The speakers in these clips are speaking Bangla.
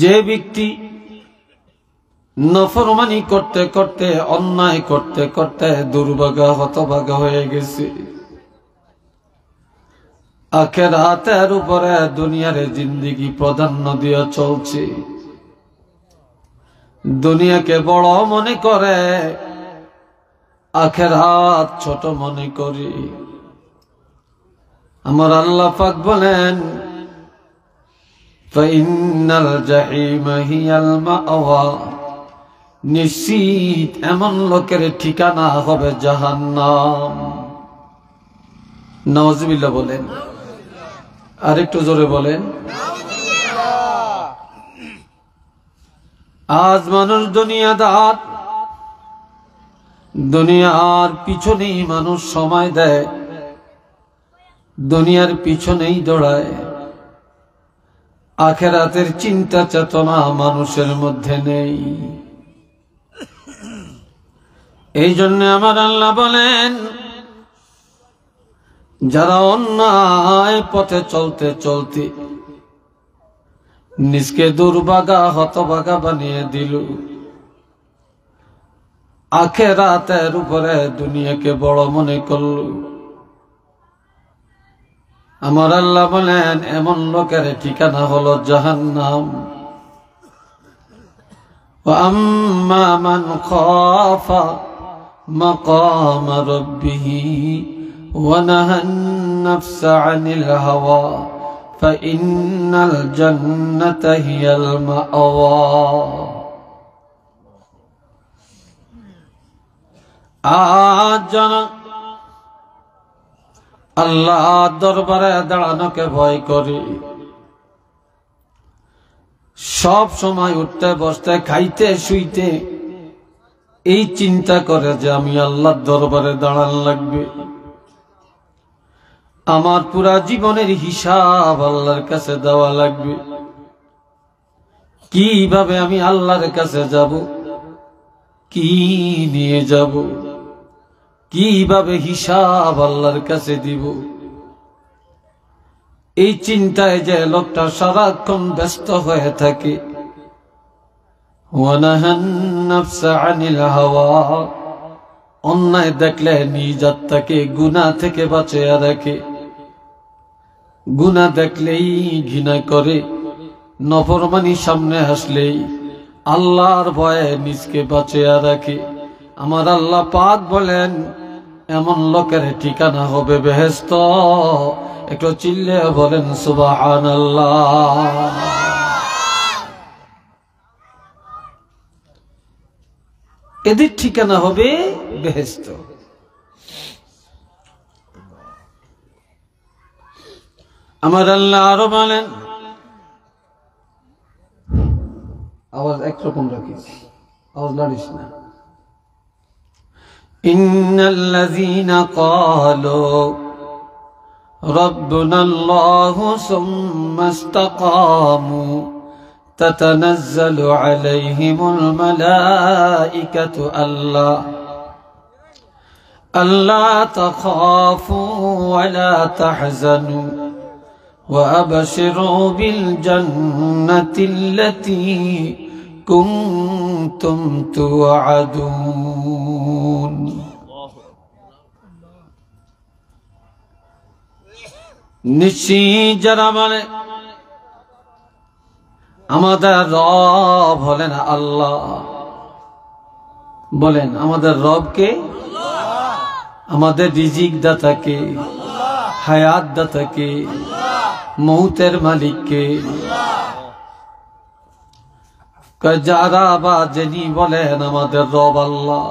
যে ব্যক্তি নফরমানি করতে করতে অন্যায় করতে করতে দুর্ভাগা হতভাগা হয়ে গেছে, আখিরাতের উপরে দুনিয়ার জিন্দেগি প্রাধান্য দিয়ে চলছে, দুনিয়াকে বড় মনে করে আখিরাত ছোট মনে করে। আমার আল্লাহ পাক বলেন, ফাইন্নাল জাহিমা হিয়াল মাওয়া, নিশ্চিত এমন লোকের ঠিকানা হবে জাহান্নাম। নাউজুবিল্লাহ বলেন, আরেকটু জোরে বলেন। আজ মানুষ দুনিয়াদার, দুনিয়ার পিছনেই মানুষ সময় দেয়, দুনিয়ার পিছনেই দৌড়ায়, আখিরাতের চিন্তা চেতনা মানুষের মধ্যে নেই। এই জন্য আমার আল্লাহ বলেন, যারা অন্যায় পথে চলতে চলতে নিজকে দুর্ভাগা হতভাগা বানিয়ে দিল, আখিরাতের উপরে দুনিয়াকে বড় মনে করল, আমার আল্লাহ বলেন এমন লোকের ঠিকানা হলো জাহান্নাম। ওয়া আম্মা মান খাফা মাকাম রাব্বিহি ওয়া নাহান নাফসা আনিল হাওয়া ফাইন্নাল জান্নাতা হিয়াল মাওয়া। আজ জানা আল্লাহ দরবারে দাঁড়ানোকে ভয় করি, সব সময় উঠতে বসতে খাইতে শুইতে এই চিন্তা করে যে আমি আল্লাহর দরবারে দাঁড়ান লাগবে, আমার পুরা জীবনের হিসাব আল্লাহর কাছে দেওয়া লাগবে, কিভাবে আমি আল্লাহর কাছে যাব, কি নিয়ে যাব, কিভাবে হিসাব আল্লাহর কাছে দিব। এই চিন্তায় যে লোকটা সারাক্ষণ ব্যস্ত হয়ে থাকে, ওয়া নাহান নাফসা আনিল হাওয়া, অন্যায় দেখলে নিজ আত্মাকে গুনাহ থেকে বাঁচিয়ে রাখে, গুনাহ দেখলেই ঘৃণা করে, নফরমানি সামনে আসলেই আল্লাহর ভয়ে নিজকে বাঁচিয়ে রাখে। আমার আল্লাহ পাক বলেন এমন লোকের ঠিকানা হবে বেহেশত। একটু চিল্লে বলেন সুবহানাল্লাহ। এদের ঠিকানা হবে বেহেশত। আমার আল্লাহ আরো বলেন, আওয়াজ একরকম রাখিস, আওয়াজ লাড়িস না। ইন্নাল্লাযীনা ক্বালু রাব্বুনাল্লাহু সুম্মা ইসতাকামু তাতানাজ্জালু আলাইহিমুল মালাঈকাতু আল্লা তাখাফু ওয়া লা তাহজানু ওয়া আবশিরু বিল জান্নাতিল্লাতী কুনতুম তুআদুন। নিশ্চয়ই যারা মানে আমাদের রব হলেন আল্লাহ, বলেন আমাদের রবকে, আমাদের রিজিক দাতাকে, হায়াত দাতাকে, মৌতের মালিককে, যারা বা যিনি বলেন আমাদের রব আল্লাহ,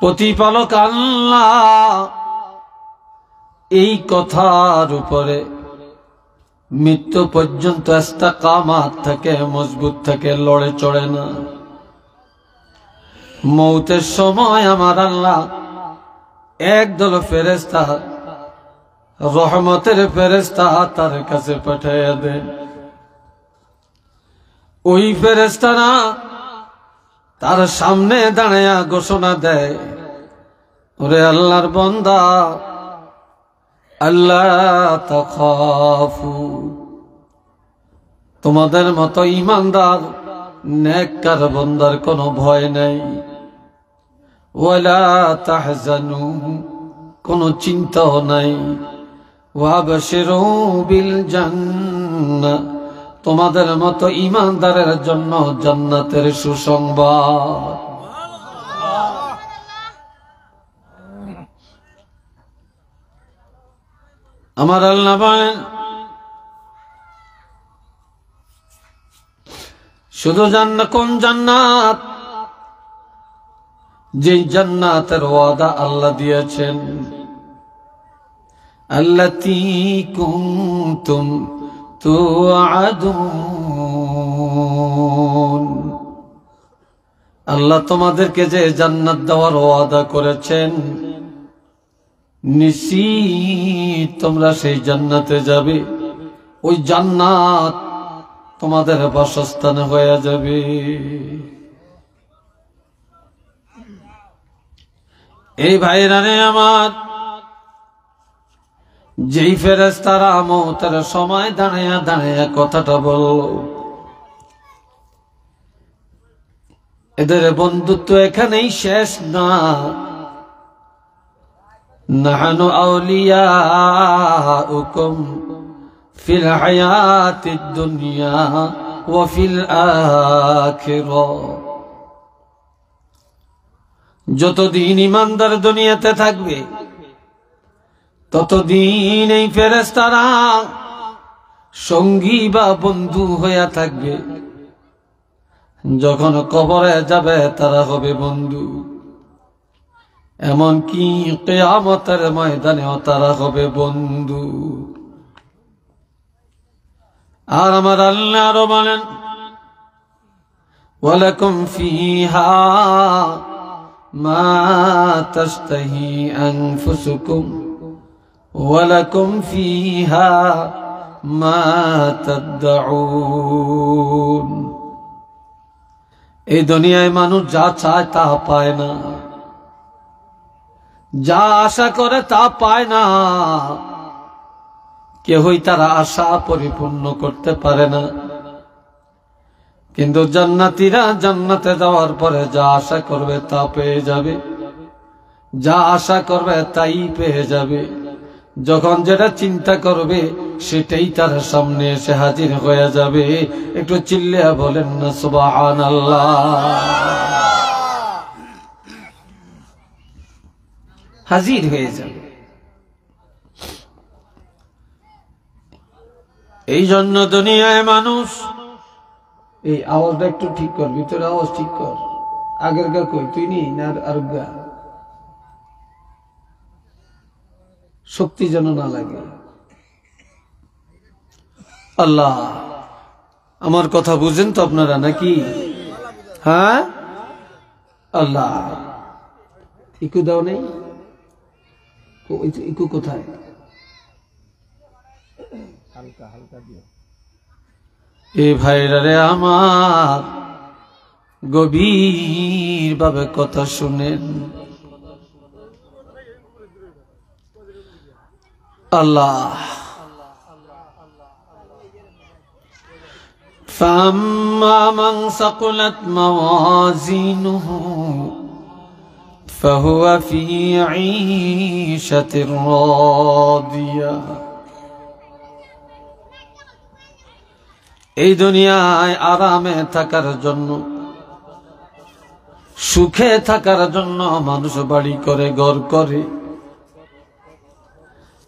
প্রতিপালক আল্লাহ, এই কথার উপরে মৃত্যু পর্যন্ত ইস্তেকামাত থাকে, মজবুত থাকে, লড়ে চড়ে না। মৌতের সময় আমার আল্লাহ একদল ফেরেশতা, রহমতের ফেরেশতা তার কাছে পাঠিয়ে দেন। ওই ফেরেশতারা তার সামনে দাঁড়ায়া ঘোষণা দেয়, ওরে আল্লাহর বান্দা, আল্লাহ তাখাফু, তোমাদের মতো ইমানদার নেককার বান্দার কোনো ভয় নাই। ওয়ালা তাহজানু, কোনো চিন্তাও নাই। ওয়াবশিরু বিল জান্নাহ, তোমাদের মতো ইমানদারের জন্য জান্নাতের সুসংবাদ। আমার আল্লাহ বলেন, শুধু জান্নাত, কোন জান্নাত? যে জান্নাতের ওয়াদা আল্লাহ দিয়েছেন, আল্লাতী কুনতুম তুআদুন, আল্লাহ তোমাদেরকে যে জান্নাত দেওয়ার ওয়াদা করেছেন, নিশ্চিত তোমরা সেই জান্নাতে যাবে। ওই জান্নাত তোমাদের বাসস্থান হয়ে যাবে। এই ভাইরা রে আমার, যেই ফেরেশতারা মওতের সময় দাঁড়াইয়া দাঁড়াইয়া কথাটা বলল, এদের বন্ধুত্ব এখানেই শেষ না। নাহনু আউলিয়াউকুম ফিল হায়াতিদ দুনিয়া ওয়া ফিল আখিরাহ, যতদিন ইমানদার দুনিয়াতে থাকবে ততদিন এই ফেরেশতারা সঙ্গী বা বন্ধু হইয়া থাকবে। যখন কবরে যাবে তারা হবে বন্ধু, এমনকি কিয়ামতের ময়দানেও তারা হবে বন্ধু। আর আমার আল্লাহ আরো বলেন, ওয়ালাকুম ফিহা মা তাশতাহি আনফুসুকুম ওয়ালাকুম ফিহা মা তাদউন। এই দুনিয়ায় মানুষ যা চায় তা পায় না, যা আশা করে তা পায় না। কেউই তার আশা পরিপূর্ণ করতে পারে না। কিন্তু জান্নাতীরা জান্নাতে যাওয়ার পরে যা আশা করবে তা পেয়ে যাবে, যা আশা করবে তাই পেয়ে যাবে। যখন যেটা চিন্তা করবে সেটাই তার সামনে এসে হাজির হয়ে যাবে। একটু চিল্লিয়া বলেন না সুবহানাল্লাহ। হাজির হয়ে যাবে। এই জন্য দুনিয়ায় মানুষ, এই আওয়াজটা একটু ঠিক কর, ভিতরে আওয়াজ ঠিক কর। আগের গা কই তুই নি না আর গা, শক্তি যেন না লাগে। আল্লাহ, আমার কথা বুঝেন তো আপনারা নাকি? হ্যাঁ আল্লাহ, ইকু দাও নেই, ইকু কোথায়? হালকা হালকা দিও। এ ভাইরা রে আমার, গভীর ভাবে কথা শুনেন। আল্লাহ, فَأَمَّا مَنْ ثَقُلَتْ مَوَازِينُهُ فَهُوَ فِي عِيشَةٍ رَاضِيَةٍ। এই দুনিয়ায় আরামে থাকার জন্য, সুখে থাকার জন্য মানুষ বাড়ি করে, ঘর করে,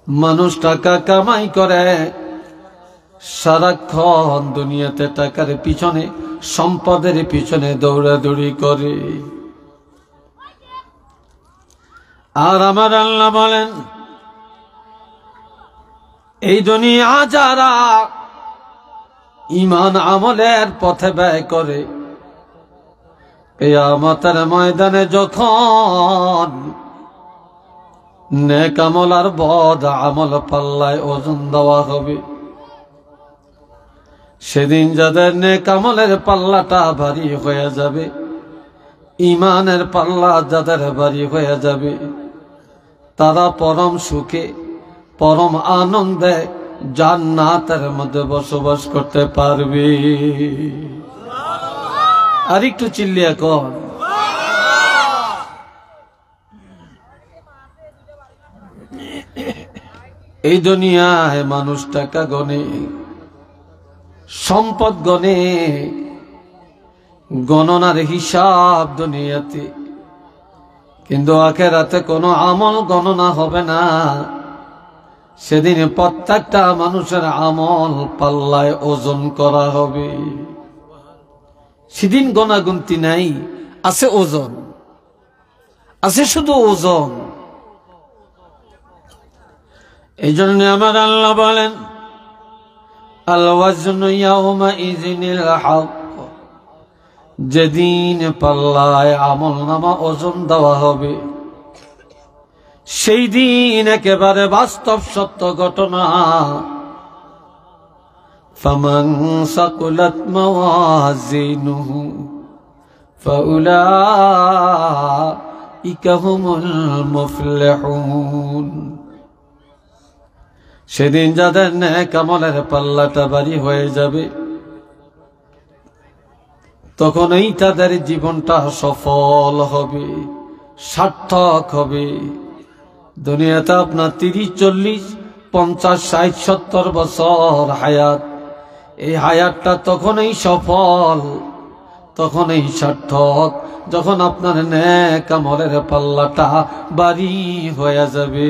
মানুষ টাকা কামাই করে, সারাক্ষণ দুনিয়াতে টাকার পিছনে, সম্পদের পিছনে দৌড়াদৌড়ি করে। আর আমার আল্লাহ বলেন, এই দুনিয়া যারা ঈমান আমলের পথে ব্যয় করে, কিয়ামতের ময়দানে যখন নেক আমল আর বদ আমল পাল্লায় ওজন দেওয়া হবে, সেদিন যাদের নেক আমলের পাল্লাটা ভারী হয়ে যাবে, ঈমানের পাল্লা যাদের ভারী হয়ে যাবে, তারা পরম সুখে, পরম আনন্দে জান্নাতের মধ্যে বসবাস করতে পারবে। আর একটু চিল্লিয়া কর। এই দুনিয়ায় মানুষ টাকা গনে, সম্পদ গনে, গণনার হিসাব দুনিয়াতে, কিন্তু আখিরাতে কোনো আমল গণনা হবে না। সেদিন প্রত্যেকটা মানুষের আমল পাল্লায় ওজন করা হবে। সেদিন গণাগুনতি নাই, আছে ওজন, আছে শুধু ওজন। এই জন্য আমার আল্লাহ বলেন, আল ওয়াজনু ইয়াউমাইযিনিল হক, যেদিন পাল্লায় আমল নামা ওজন দেওয়া হবে, সেই দিন একেবারে বাস্তব সত্য ঘটনা। ফামান সাকুলাত মাওয়াজিনুহু ফাউলাইকা হুমুল মুফলিহুন। সেদিন যাদের নেক আমলের পাল্লাটা ভারী হয়ে যাবে, তখনই তাদের জীবনটা সফল হবে, সার্থক হবে। দুনিয়াতে আপনার 30, 40, 50, 60, 70 বছর হায়াত, এই হায়াতটা তখনই সফল, তখনই সার্থক, যখন আপনার নেক আমলের পাল্লাটা ভারী হয়ে যাবে।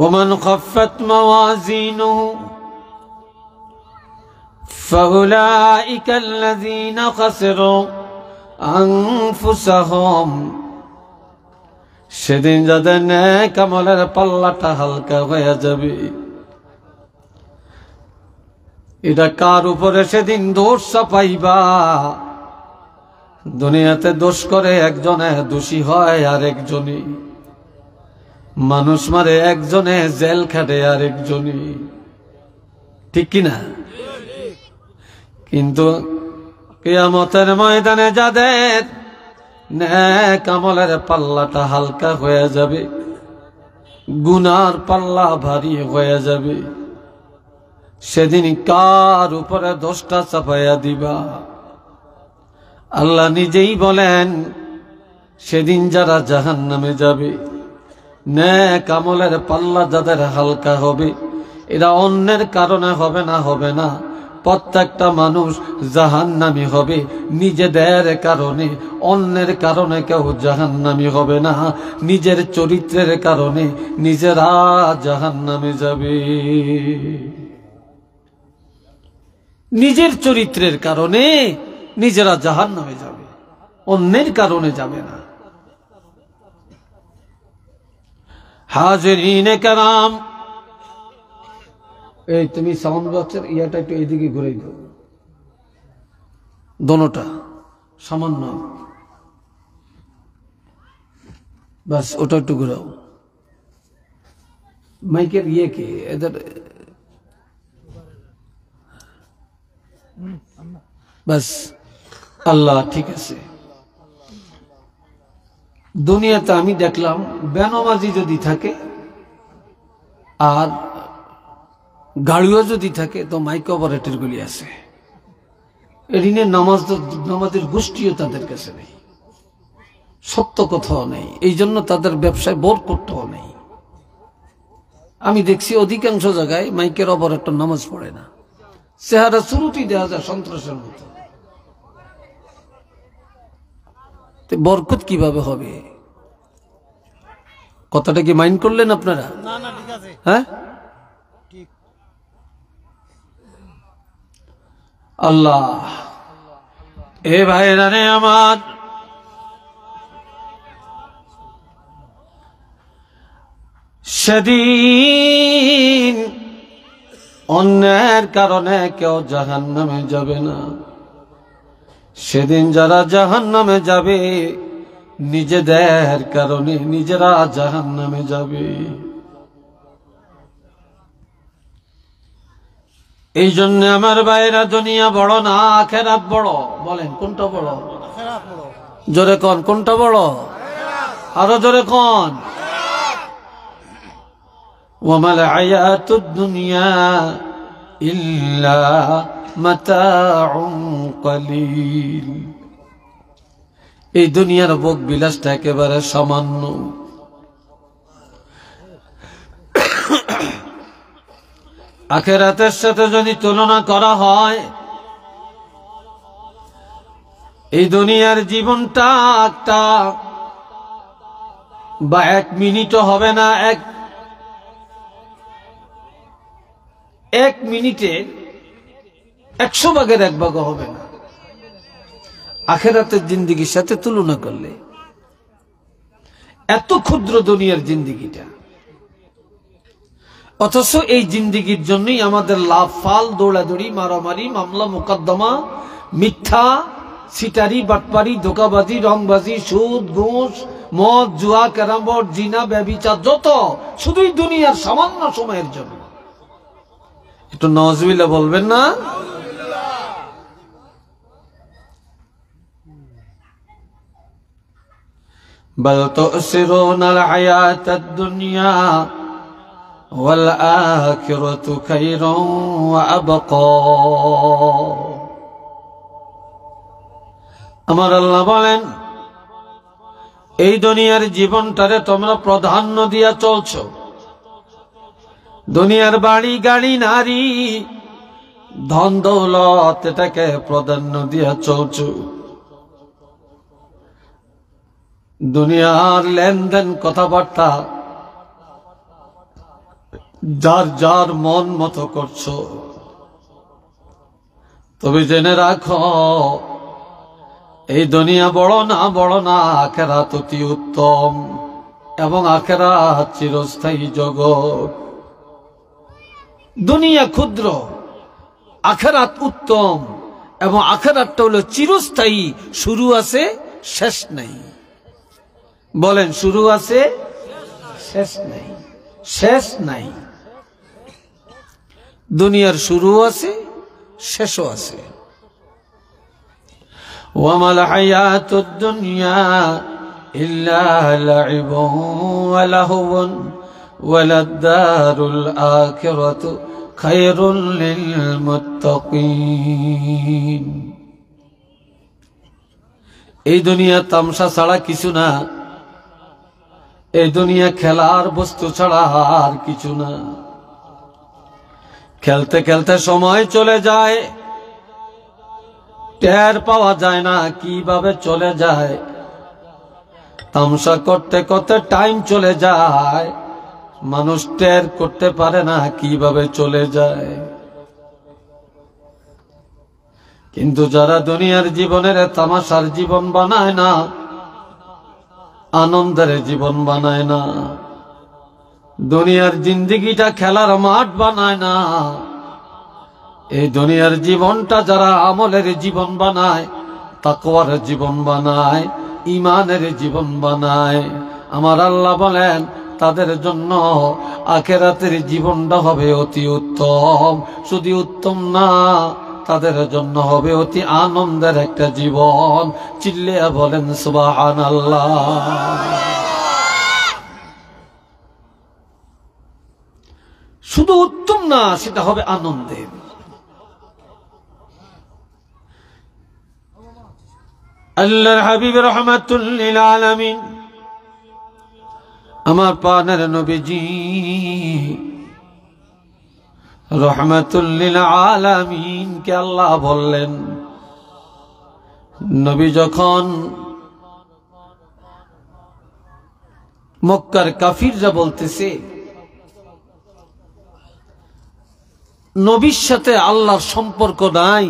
ومن خفت موازينه فأولئك الذين خسروا أنفسهم। সেদিন যাদের নেক আমলের পাল্লাটা হালকা হয়ে যাবে, এটা কার উপরে সেদিন দোষ চাপাইবা? দুনিয়াতে দোষ করে একজনে, দোষী হয় আরেকজনে। মানুষ মারে একজনে, জেল খাটে আরেকজনে, ঠিক কিনা? কিন্তু কিয়ামতের ময়দানে যাদের নেক আমলের পাল্লাটা হালকা হয়ে যাবে, গুনার পাল্লা ভারী হয়ে যাবে, সেদিন কার উপরে দোষটা চাপাইয়া দিবা? আল্লাহ নিজেই বলেন, সেদিন যারা জাহান্নামে যাবে, নেক আমলের পাল্লা যাদের হালকা হবে, এরা অন্যের কারণে হবে না। প্রত্যেকটা মানুষ জাহান্নামী হবে নিজেদের কারণে, অন্যের কারণে কেউ জাহান্নামী হবে না। নিজের চরিত্রের কারণে নিজেরা জাহান্নামে যাবে, নিজের চরিত্রের কারণে নিজেরা জাহান্নামে যাবে, অন্যের কারণে যাবে না। হাজিরিনে কেরাম, এই তুমি সাউন্ড বক্সের ইয়াটা একটু এইদিকে ঘুরে দাও, দোনোটা সামান্য, বাস ওটা একটু ঘুরাও। মাইকের ইয়ে কে এদের, বাস আল্লাহ ঠিক আছে। দুনিয়াতে আমি দেখলাম বেনামাজি যদি থাকে আর গাড়িও যদি থাকে তো মাইক অপারেটর গুলি আছে, এদিনে নামাজের গোষ্ঠীও তাদের কাছে নেই, সত্য কথাও নেই, এই জন্য তাদের ব্যবসায় বরকতও নেই। আমি দেখছি অধিকাংশ জায়গায় মাইকের অপারেটর নামাজ পড়ে না, চেহারা শুরুটি দেওয়া যায় সন্ত্রাসের মতো। বরকত কিভাবে হবে? কথাটা কি মাইন্ড করলেন আপনারা? হ্যাঁ, আল্লাহ এ ভাইরা রে আমার, সেদিন অন্যের কারণে কেউ জাহান্নামে যাবে না। সেদিন যারা জাহান্নামে যাবে নিজেদের কারণে নিজেরা জাহান্নামে যাবে। এই জন্য আমার ভাইরা, দুনিয়া বড় না আখিরাত বড়। বলেন কোনটা বড়? জোরে কোন, কোনটা বড়? আরো জোরে কোন ওয়ামাল হায়াতুদ দুনিয়া ইল্লা মাতাউন কলিল। এই দুনিয়ার ভোগ বিলাসটা একেবারে সামান্য। আখিরাতের সাথে যদি তুলনা করা হয়, এই দুনিয়ার জীবনটা একটা বা 1 মিনিটও হবে না, এক মিনিটে 100 ভাগের 1 ভাগও হবে না আখিরাতের জিন্দেগির সাথে তুলনা করলে। এত ক্ষুদ্র দুনিয়ার জিন্দেগিটা, অথচ এই জিন্দেগির জন্যই আমাদের লাভ ফাল, দৌড়াদৌড়ি, মারামারি, মামলা মোকদ্দমা, মিথ্যা, সিটারি, বাটপারি, ধোকাবাজি, রংবাজি, সুদ, ঘুষ, মদ, জুয়া, ক্যারাম বোর্ড, জিনা, ব্যভিচার, যত শুধুই দুনিয়ার সামান্য সময়ের জন্য। একটু নাউজুবিল্লাহ বলবেন না? বাল তুসিরুনাল হায়াতাদ দুনিয়া ওয়াল আখিরাতু খায়রুন ওয়া আবকা। আমার আল্লাহ বলেন, এই দুনিয়ার জীবনটারে তোমরা প্রাধান্য দিয়া চলছো। দুনিয়ার বাড়ি, গাড়ি, নারী, ধন দৌলত, এটাকে প্রাধান্য দিয়া চলছো। দুনিয়ার লেনদেন, কথাবার্তা যার যার মন মতো করছো। তবে জেনে রাখো, এই দুনিয়া বড় না, আখিরাত অতি উত্তম, এবং আখিরাত চিরস্থায়ী জগৎ। দুনিয়া ক্ষুদ্র, আখিরাত উত্তম, এবং আখিরাতটা হলো চিরস্থায়ী। শুরু আছে, শেষ নাই। বলেন, শুরু আছে, শেষ নাই। শেষ নাই। দুনিয়ার শুরু আছে, শেষও আছে। ওয়ামাল হায়াতুদ দুনিয়া ইল্লা লাইবুন ওয়া লাহবুন ওয়ালাদ-দারুল আখিরাতু খায়রুল লিল মুত্তাকিন। এই দুনিয়া তামসা ছাড়া কিছু না। এই দুনিয়া খেলার বস্তু ছাড়া আর কিছু না। খেলতে খেলতে সময় চলে যায়, টের পাওয়া যায় না কিভাবে চলে যায়। তামসা করতে করতে টাইম চলে যায়, মানুষ টের করতে পারে না কিভাবে চলে যায়। কিন্তু যারা দুনিয়ার জীবনের তামাশার জীবন বানায় না, আনন্দের জীবন বানায় না, দুনিয়ার জিন্দেগিটা খেলার মাঠ বানায় না, এই দুনিয়ার জীবনটা যারা আমলের জীবন বানায়, তাকওয়ার জীবন বানায়, ঈমানের জীবন বানায়, আমার আল্লাহ বলেন তাদের জন্য আখিরাতের জীবনটা হবে অতি উত্তম। শুধু উত্তম না, তাদের জন্য হবে অতি আনন্দের একটা জীবন। চিল্লিয়া বলেন সুবহানাল্লাহ। শুধু উত্তম না, সেটা হবে আনন্দের। আল্লাহর হাবিব রাহমাতুল লিল আলামিন, আমার প্রাণের নবীজি রাহমাতুল লিল আলামিন কে আল্লাহ বললেন, নবী যখন মক্কার কাফিররা বলতেছে নবীর সাথে আল্লাহর সম্পর্ক নাই,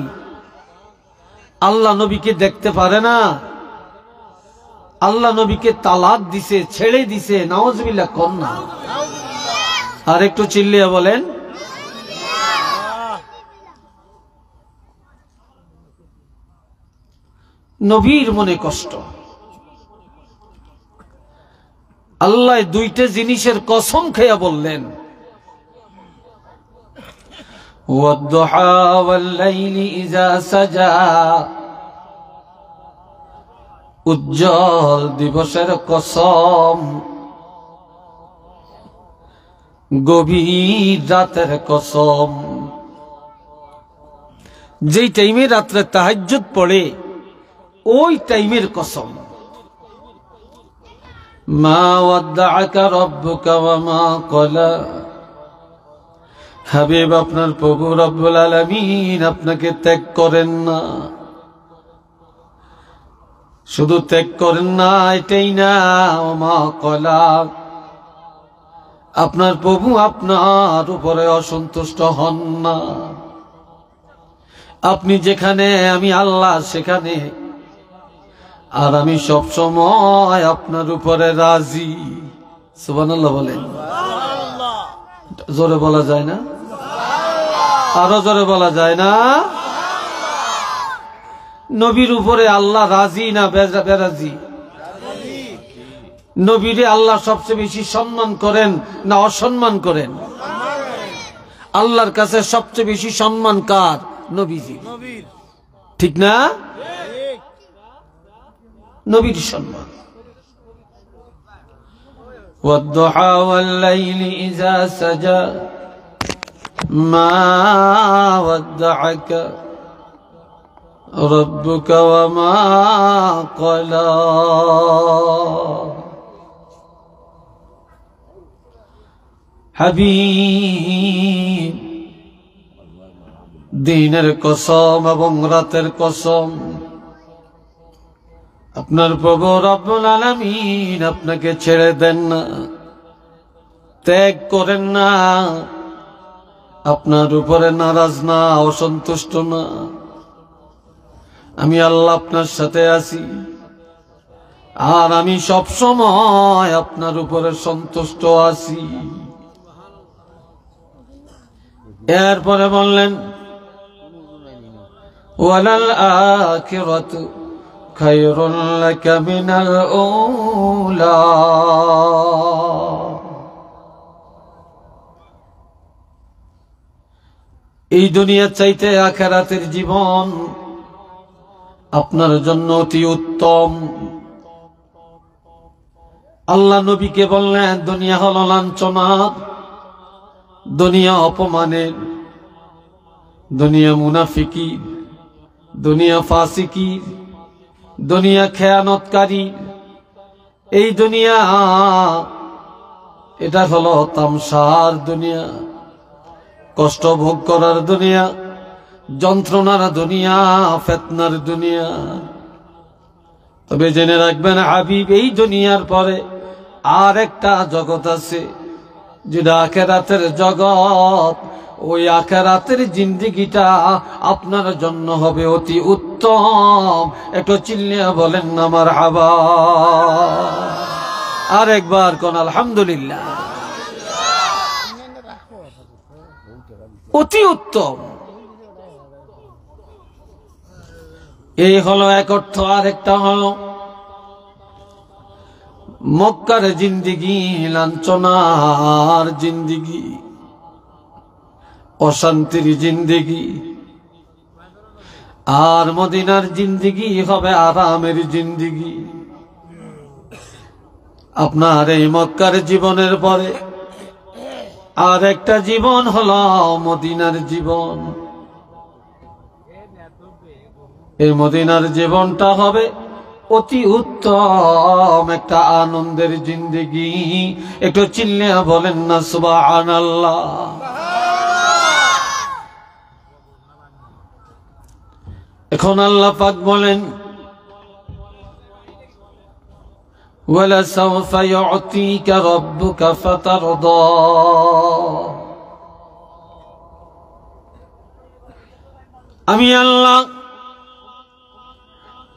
আল্লাহ নবীকে দেখতে পারে না, আল্লাহ নবীকে তালাক দিছে, ছেড়ে দিছে, নাউজুবিল্লাহ কোন না। আর একটু চিল্লিয়ে বলেন। নবীর মনে কষ্ট। আল্লাহ দুইটা জিনিসের কসম খেয়ে বললেন, ওয়াদ-দুহা ওয়াল-লাইলি ইযা সাজা, উজ্জ্বল দিবসের কসম, গভীর রাতের কসম, যেই টাইমে রাত্রে তাহাজ্জুদ পড়ে ওই টাইমের কসম। মা ওয়াদ্দাআকা রাব্বুকা ওয়া মা ক্বালা, হাবিব আপনার প্রভু রব্বুল আলামিন আপনাকে ত্যাগ করেন না। শুধু ত্যাগ করেন না এটাই না, ওয়া মা ক্বালা, আপনার প্রভু আপনার উপরে অসন্তুষ্ট হন না। আপনি যেখানে আমি আল্লাহ সেখানে, আর আমি সব সময় আপনার উপরে রাজি। সুবহানাল্লাহ বলেন। জোরে বলা যায় না? আরো জোরে বলা যায় না? নবীর উপরে আল্লাহ রাজি না বেরাজি? নবীরে আল্লাহ সবচেয়ে বেশি সম্মান করেন না অসম্মান করেন? আল্লাহর কাছে সবচেয়ে বেশি সম্মান কার? নবীজি। ঠিক না? নবীর সম্মান। ওয়াদ-দুহা ওয়াল-লাইলি ইযা সাজা মা ওয়াদ্দাআকা রাব্বুকা ওয়া মা ক্বালা। হাবিব, দিনের কসম এবং রাতের কসম, আপনার প্রভু রব্বুল আলামিন আপনাকে ছেড়ে দেন না, ত্যাগ করেন না, আপনার উপরে নারাজ না, অসন্তুষ্ট না। আমি আল্লাহ আপনার সাথে আছি, আর আমি সব সময় আপনার উপরে সন্তুষ্ট আছি। এরপরে বললেন ওয়ালাল আখিরাতু খায়রুল লাকা মিনাল উলা। এই দুনিয়ার চাইতে আখিরাতের জীবন আপনার জন্য অতি উত্তম। আল্লাহ নবীকে বললেন দুনিয়া হলো লাঞ্ছনার, দুনিয়া অপমানের, দুনিয়া মুনাফিকি, দুনিয়া ফাসিকি, দুনিয়া খেয়ানতকারী। এই দুনিয়া এটা হলো তামসার দুনিয়া, কষ্ট ভোগ করার দুনিয়া, যন্ত্রণার দুনিয়া, ফিতনার দুনিয়া। তবে জেনে রাখবেন হাবিব, এই দুনিয়ার পরে আর একটা জগৎ আছে, যেটা আখিরাতের জগৎ। ওই আখিরাতের জিন্দেগিটা আপনার জন্য হবে অতি উত্তম। একটু চিল্লিয়া বলেন না মারহাবা। আর একবার কোন আলহামদুলিল্লাহ। অতি উত্তম, এই হলো এক অর্থ। আর একটা হলো মক্কার জিন্দেগি লাঞ্ছনার জিন্দেগি, অশান্তির জিন্দেগি। আর মদিনার জিন্দেগি হবে আরামের জিন্দেগি। আপনার এই মক্কার জীবনের পরে আর একটা জীবন হলো মদিনার জীবন। এই মদিনার জীবনটা হবে অতি উত্তম একটা আনন্দের জিন্দেগি। একটু চিল্লিয়া বলেন না সুবহানাল্লাহ। এখন আল্লাহ পাক বলেন ওয়ালাসাউফা ইউতিকা রাব্বুকা ফাতারদা। আমি আল্লাহ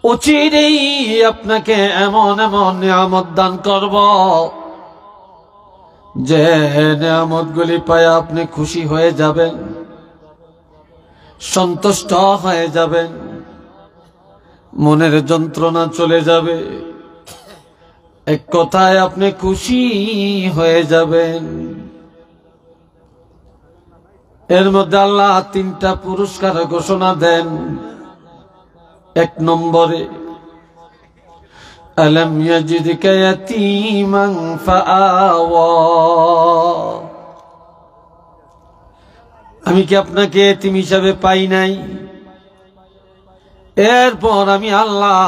অচিরেই আপনাকে এমন এমন নিয়ামত দান করব, যে নিয়ামতগুলি পায় আপনি খুশি হয়ে যাবেন, সন্তুষ্ট হয়ে যাবেন, মনের যন্ত্রণা চলে যাবে, এক কথায় আপনি খুশি হয়ে যাবেন। এর মধ্যে আল্লাহ তিনটা পুরস্কার ঘোষণা দেন। এক নম্বরে আলম ইয়াজিদকা ইয়াতীমান ফাআওয়া। আমি কি আপনাকে এতিম হিসাবে পাই নাই? এরপর আমি আল্লাহ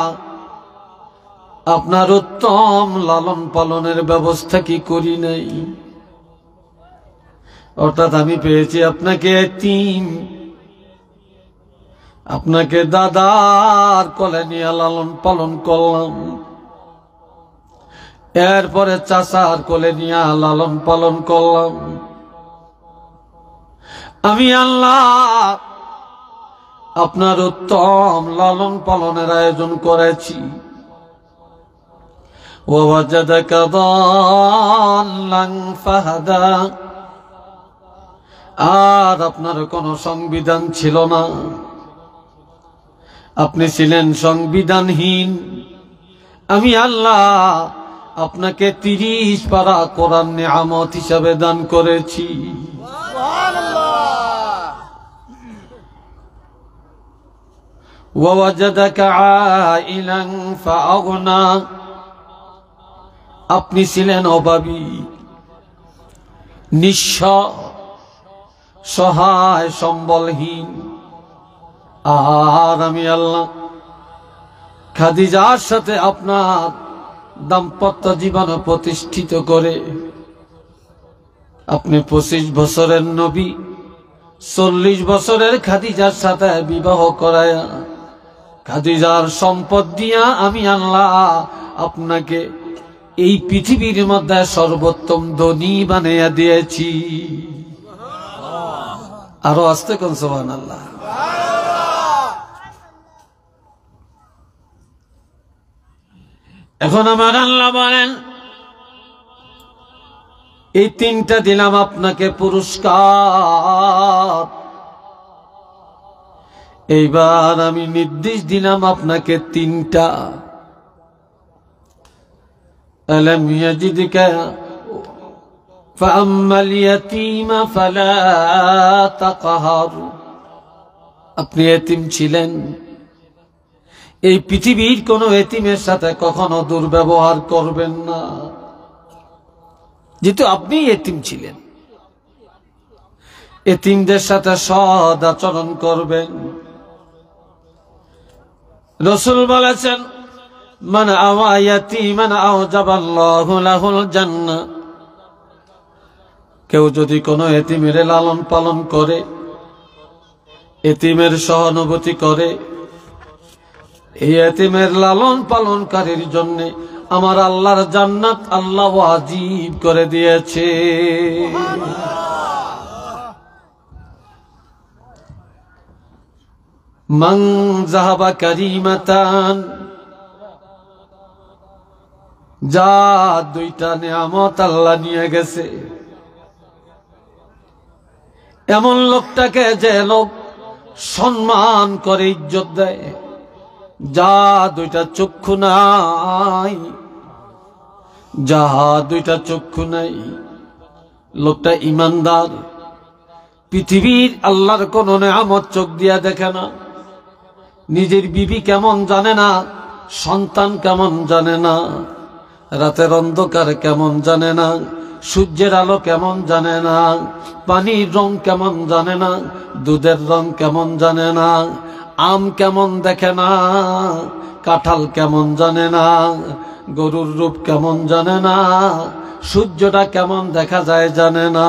আপনার উত্তম লালন পালনের ব্যবস্থা কি করি নাই? অর্থাৎ আমি পেয়েছি আপনাকে এতিম, আপনাকে দাদার কোলে নিয়ে লালন পালন করলাম, এরপরে চাচার কোলে নিয়ে লালন পালন করলাম। আমি আল্লাহ আপনার উত্তম লালন পালনের আয়োজন করেছি। ওয়াজাদাকা দাল্লান ফাহাদা, আর আপনার কোনো সংবিধান ছিল না, আপনি ছিলেন সংবিধানহীন। আমি আল্লাহ আপনাকে 30 পারা কোরআন নিয়ামত হিসাবে দান করেছি। ওয়াজাদাকা আইলান ফাআগনা, আপনি ছিলেন অভাবী, নিঃস্ব, সহায়, সম্বলহীন। আর আমি আল্লাহ খাদিজার সাথে আপনার দাম্পত্য জীবন প্রতিষ্ঠিত করে আপনি 25 বছরের নবী 40 বছরের খাদিজার সাথে বিবাহ করায়া খাদিজার সম্পদ দিয়া আমি আল্লাহ আপনাকে এই পৃথিবীর মধ্যে সর্বোত্তম ধনী বানাইয়া দিয়েছি। আরো আস্তে কোন সুবহানাল্লাহ। এখন আমার আল্লাহ বলেন, এই 3টা দিলাম আপনাকে পুরস্কার, এইবার আমি নির্দেশ দিলাম আপনাকে 3টা। আলম ইয়াজিদকা ফাআম্মাল ইয়াতীমা ফালা তাকহার, আপনি এতিম ছিলেন, এই পৃথিবীর কোন এতিমের সাথে কখনো দুর্ব্যবহার করবেন না। যেহেতু আপনি এতিম ছিলেন, এতিমদের সাথে সদ আচরণ করবেন। রাসূল বলেছেন, মান আওয়া ইয়াতীমান আওজাবাল্লাহু লাহুল জান্নাহ, কেউ যদি কোনো এতিমের লালন পালন করে, এতিমের সহানুভূতি করে, এই এতিমের লালন পালনকারীর জন্য আমার আল্লাহর জান্নাত আল্লাহ ওয়াজিব করে দিয়েছে। মান যাহাবা কারিমাতান, যা 2টা নিয়ামত আল্লাহ নিয়ে গেছে, এমন লোকটাকে যে লোক সম্মান করে, ইজ্জত দেয়, যা 2টা চক্ষু নাই, যাহা 2টা চক্ষু নাই, লোকটা ইমানদার, পৃথিবীর আল্লাহর কোন নিয়ামত চোখ দিয়া দেখে না, নিজের বিবি কেমন জানে না, সন্তান কেমন জানে না, রাতের অন্ধকার কেমন জানে না, সূর্যের আলো কেমন জানে না, পানির রং কেমন জানে না, দুধের রং কেমন জানে না, আম কেমন দেখে না, কাঁঠাল কেমন জানে না, গরুর রূপ কেমন জানে না, সূর্যটা কেমন দেখা যায় জানে না।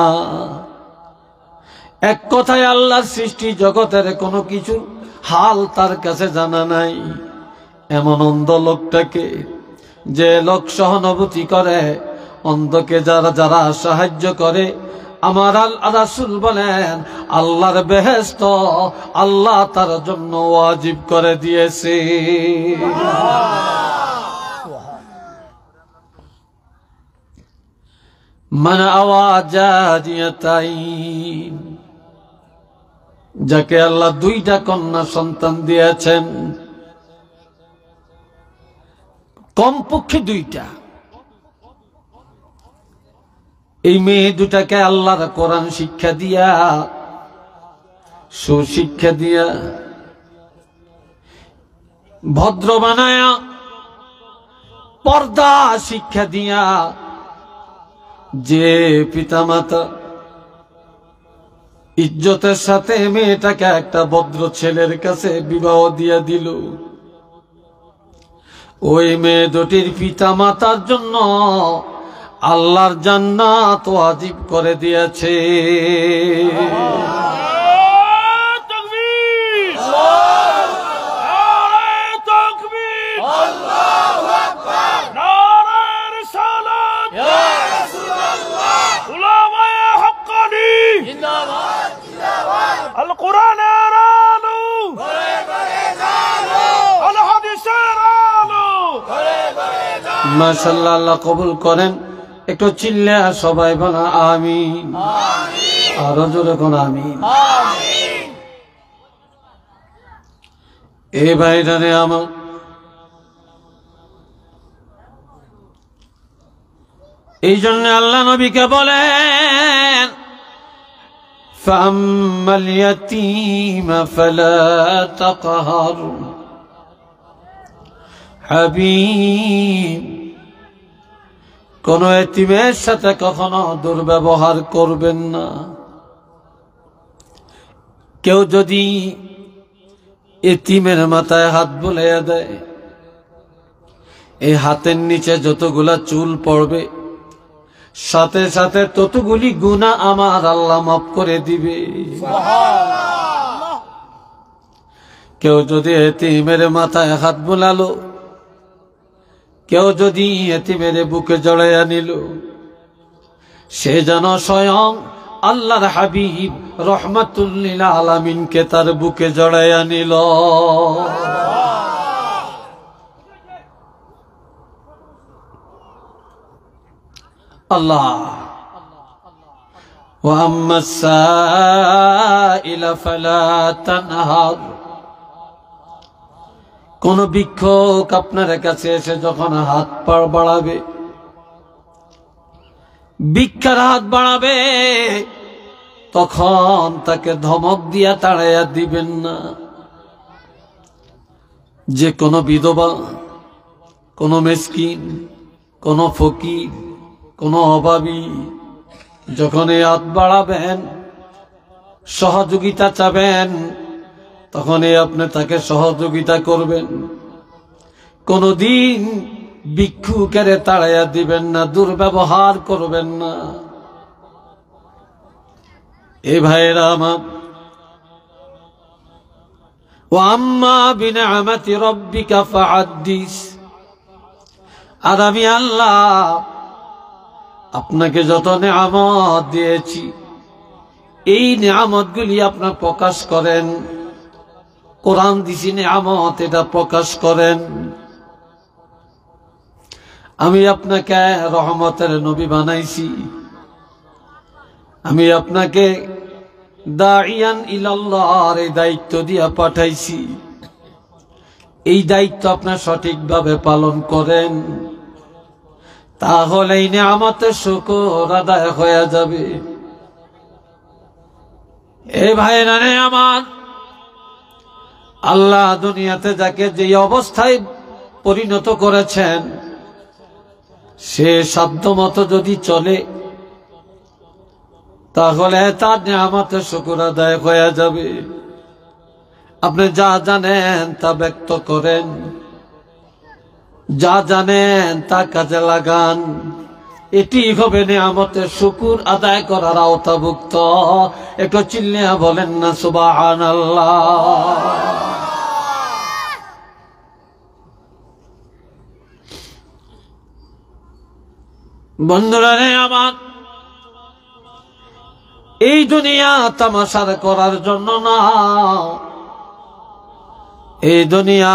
এক কথায় আল্লাহর সৃষ্টি জগতের কোনো কিছু হাল তার কাছে জানা নাই। এমন অন্ধ লোকটাকে, যে লোক সহানুভূতি করে, অন্ধকে যারা যারা সাহায্য করে, আমার রাসূল বলেন আল্লাহর বেহেশত আল্লাহ তার জন্য ওয়াজিব করে দিয়েছে। মান আওয়াজাদিয়াতাইন, যাকে আল্লাহ 2টা কন্যা সন্তান দিয়েছেন, কমপক্ষে 2টা, এই মেয়ে 2টাকে আল্লাহর কোরআন শিক্ষা দিয়া, সুশিক্ষা দিয়া, ভদ্র বানায়া পর্দা শিক্ষা দিয়া যে পিতামাতা ইজ্জতের সাথে মেয়েটাকে একটা ভদ্র ছেলের কাছে বিবাহ দিয়া দিল, ওই মেয়ে দুটির পিতামাতার জন্য আল্লাহর জান্নাত ওয়াজিব করে দিয়েছে। মাশাআল্লাহ, আল্লাহ কবুল করেন। একটু চিল্লা সবাই বলা আমিন, আরো জোরে কোন আমিন। এ ভাইরানে আমার, এই জন্য আল্লাহ নবীকে বলেন ফাম্মাল ইয়াতীমা ফালা তাকহার হাবিব, কোন এতিমের সাথে কখনো দুর্ব্যবহার করবেন না। কেউ যদি এতিমের মাথায় হাত বুলাইয়া দেয়, এই হাতের নিচে যতগুলা চুল পড়বে সাথে সাথে ততগুলি গুনাহ আমার আল্লাহ মাফ করে দিবে। কেউ যদি এতিমের মাথায় হাত বুলালো, কেউ যদি এতিমের বুকে জড়াইয়া নিল, সে যেন স্বয়ং আল্লাহর হাবিব রহমাতুল লিল আলামিনকে তার বুকে জড়াইয়া নিল। আল্লাহ ওয়া আম্মাস সাইলা ফালা তানহার, কোন ভিক্ষুক আপনার কাছে এসে যখন হাত পা বাড়াবে, ভিক্ষার হাত বাড়াবে, তখন তাকে ধমক দিয়া তাড়াইয়া দিবেন না। যে কোনো বিধবা, কোনো মিসকিন, কোনো ফকির, কোনো অভাবী যখন এই হাত বাড়াবেন, সহযোগিতা চাবেন, তখনই আপনি তাকে সহযোগিতা করবেন। কোনদিন ভিক্ষুকের তাড়াইয়া দিবেন না, দুর্ব্যবহার করবেন না। এ ভাইরা আমার, ওয়া আম্মা বিনিআমাতি রাব্বিকা ফাহাদ্দিস, আর আমি আল্লাহ আপনাকে যত নিয়ামত দিয়েছি, এই নিয়ামতগুলি আপনার প্রকাশ করেন। কোরআন দিছি নিয়ামত, এটা প্রকাশ করেন। আমি আপনাকে রহমতের নবী বানাইছি, আমি আপনাকে দাইয়ান ইলাল্লাহর এই দায়িত্ব দিয়া পাঠাইছি। এই দায়িত্ব আপনার সঠিকভাবে পালন করেন, তাহলে এই নিয়ামতের শুকর আদায় হয়ে যাবে। এ ভাইরা রে আমার, আল্লাহ দুনিয়াতে যাকে যে অবস্থায় পরিণত করেছেন, সে সাধ্য মতো যদি চলে, তাহলে তার নিয়ামতের শুকর আদায় হয়ে যাবে। আপনি যা জানেন তা ব্যক্ত করেন, যা জানেন তা কাজে লাগান, এটি হবে নিয়ামতের শুকর আদায় করার আওতাভুক্ত। একটু চিল্লিয়া বলেন না সুবহানাল্লাহ। বন্ধুরা রে আমার, এই দুনিয়া তামাশা করার জন্য না, এই দুনিয়া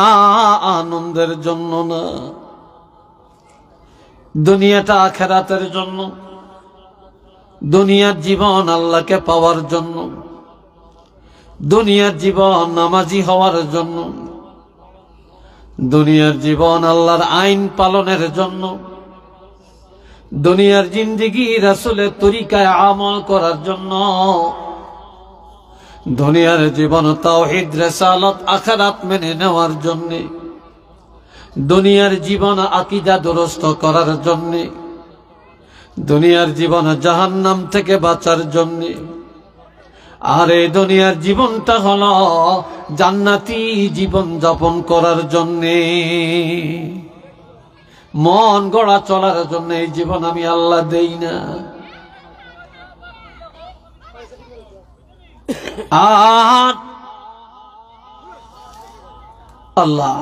আনন্দের জন্য না, দুনিয়াটা আখিরাতের জন্য। দুনিয়ার জীবন আল্লাহকে পাওয়ার জন্য, দুনিয়ার জীবন নামাজি হওয়ার জন্য, দুনিয়ার জীবন আল্লাহর আইন পালনের জন্য, দুনিয়ার জিন্দেগি রাসূলের তরিকায় আমল করার জন্য, দুনিয়ার জীবন তাওহীদ রিসালাত আখিরাত মেনে নেওয়ার জন্য। দুনিয়ার জীবন আকীদা দুরস্ত করার জন্য, দুনিয়ার জীবন জাহান্নাম থেকে বাঁচার জন্য। আর এই দুনিয়ার জীবনটা হলো জান্নাতি জীবন যাপন করার জন্য, মন গড়া চলার জন্য এই জীবন আমি আল্লাহ দেই না। আর আল্লাহ,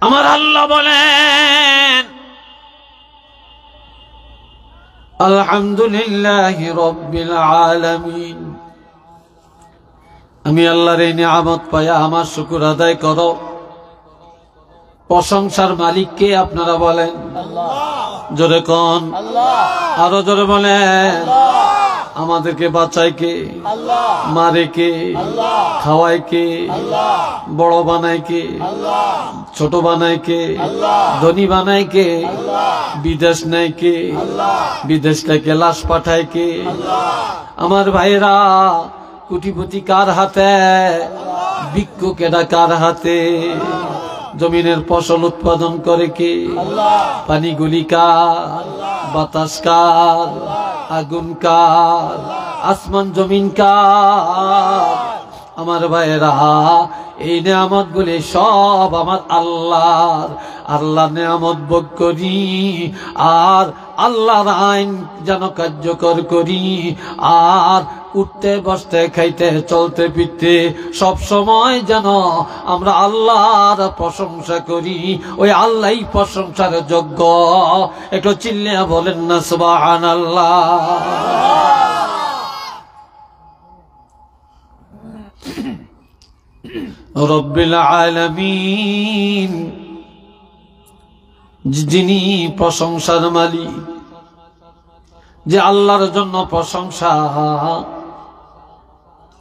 আমার আল্লাহ বলেন আলহামদুলিল্লাহি রাব্বিল আলামিন। আমি আল্লাহর এই নিয়ামত পাইয়া আমার শুকর আদায় করো। প্রশংসার মালিক কে আপনারা বলেন? জোরে কোন, আরো জোরে বলেন। আমাদেরকে বাঁচায় কে? মারে কে? খাওয়ায় কে? বড় বানায় কে? ছোট বানায় কে? ধনী বানায় কে? বিদেশ নেয় কে? বিদেশ থেকে লাশ পাঠায় কে? আমার ভাইরা, কোটিপতি কার হাতে? ভিক্ষুকেরা কার হাতে? জমিনের ফসল উৎপাদন করে কে? পানিগুলি কার? বাতাস কার? আগুন কার? আসমান জমিন কার? আমার ভাইয়েরা, এই নিয়ামত গুলি সব আমার আল্লাহর। আল্লাহ নিয়ামত ভোগ করি আর আল্লাহর আইন যেন কার্যকর করি। আর উঠতে বসতে খাইতে চলতে ফিরতে সব সময় যেন আমরা আল্লাহর প্রশংসা করি। ওই আল্লাহই প্রশংসার যোগ্য। একটু চিল্লিয়া বলেন না সুবহানাল্লাহ। রব্বিল আলামিন, যিনি প্রশংসার মালিক, যে আল্লাহর জন্য প্রশংসা,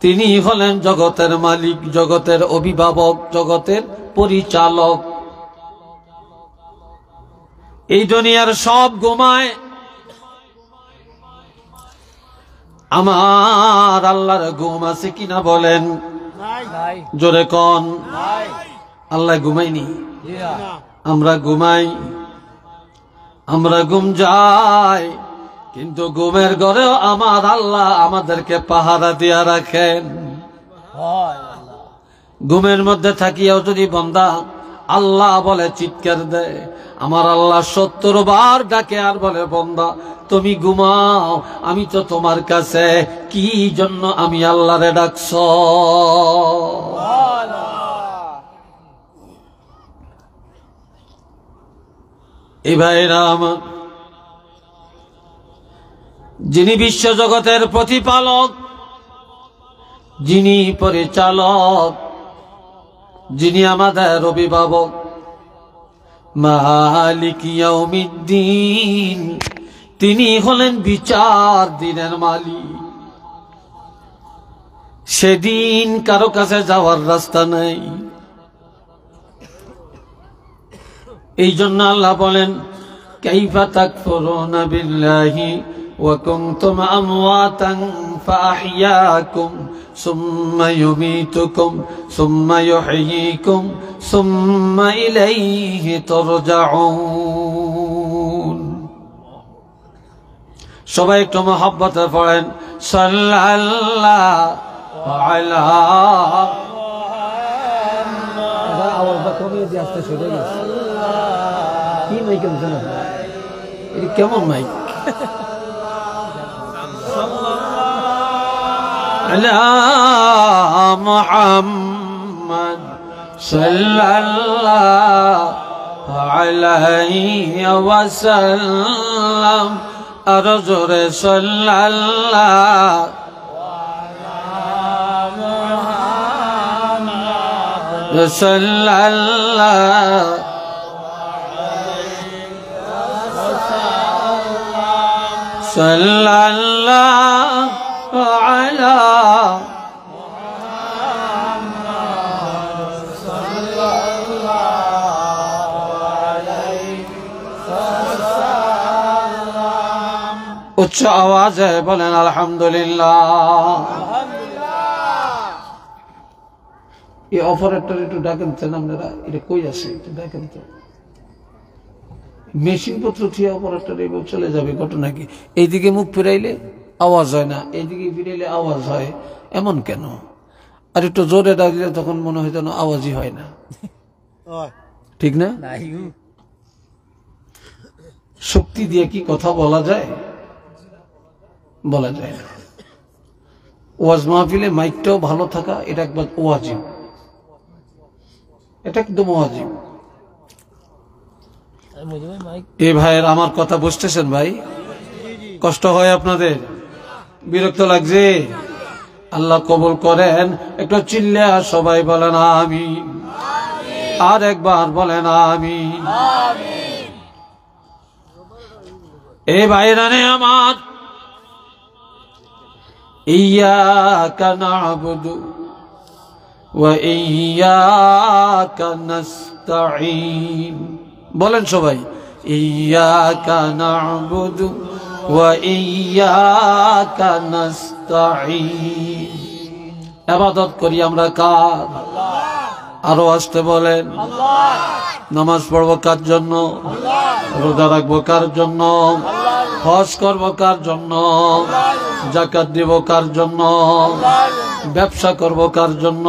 তিনি হলেন জগতের মালিক, জগতের অভিভাবক, জগতের পরিচালক। এই দুনিয়ার সব ঘুমায়, আমার আল্লাহর ঘুম আছে কিনা বলেন? জোরে কোন। আল্লাহ ঘুমাইনি, আমরা ঘুমাই, আমরা ঘুম যাই, কিন্তু ঘুমের ঘরেও আমার আল্লাহ আমাদেরকে পাহারা দিয়া রাখেন। ঘুমের মধ্যে থাকিয়াও যদি বান্দা আল্লাহ বলে চিৎকার দেয়, আমার আল্লাহ 70 বার ডাকে আর বলে, বান্দা তুমি ঘুমাও, আমি তো তোমার কাছে, কি জন্য আমি আল্লাহরে ডাকছ? এই ভাইরা আমার, যিনি বিশ্বজগতের প্রতিপালক, যিনি পরিচালক, যিনি আমাদের অভিভাবক, মালিক ইয়াউমিদ্দিন, তিনি হলেন বিচার দিনের মালিক। সেদিন কারো কাছে যাওয়ার রাস্তা নাই। এই জন্য আল্লাহ বলেন, কাইফা তাকফুরুনা বিল্লাহি ওয়া কুনতুম আমওয়াতান ফাআহইয়াকুম সুম্মা ইউমীতুকুম সুম্মা ইউহয়ীকুম সুম্মা ইলাইহি তুরজাউন। সবাই একটু মহব্বতে পড়েন, সাল্লাল্লাহু আলা। আওয়াজটা কমিয়ে দিয়ে আসতে শুরু হয়েছে। কি মাইক জানো? এটা কেমন মাইক? আলা মুহাম্মদ সাল্লাল্লাহু আলাইহি ওয়াসাল্লাম। আর জোরে সাল্লাল্লাহু সাল্লাল্লাহু সাল্লাল্লাহু আলা মুহাম্মদ সাল্লাল্লাহু আলাইহি ওয়াসাল্লাম। উচ্চ আওয়াজে বলেন আলহামদুলিল্লাহ। এই অপারেটর একটু ডাকেন তো আপনারা, এটা কই আছে একটু ডাকেন তো। মেশিন পত্র ঠিক অপারেটর এবার চলে যাবে, ঘটনা কি? এইদিকে মুখ ফিরাইলে আওয়াজ হয় না, এইদিকে ফিরাইলে আওয়াজ হয়, এমন কেন? আর একটু জোরে ডাকলে তখন মনে হয় যেন আওয়াজই হয় না, ঠিক না? শক্তি দিয়ে কি কথা বলা যায়? বলা যায় না। ওয়াজ মাহফিলে মাইকটাও ভালো থাকা, এটা একবার ওয়াজিব, এটা একদম ওয়াজিব। এ ভাইয়ের আমার কথা বুঝতেছেন ভাই? কষ্ট হয় আপনাদের? বিরক্ত লাগছে? আল্লাহ কবুল করেন। একটু চিল্লা সবাই বলেন আমিন, আর একবার বলেন আমিন। এ ভাইরা রে আমার, ইয়্যাকা না'বুদু ওয়া ইয়্যাকা নাস্তাঈন। বলেন সবাই, ইয়্যাকা না'বুদু ওয়া ইয়্যাকা নাস্তাঈন। ইবাদত করি আমরা কার? আরো আসতে বলেন। নামাজ পড়বো কার জন্য? রোজা রাখবো কার জন্য? হজ করবো কার জন্য? যাকাত দিব কার জন্য? ব্যবসা করবো কার জন্য?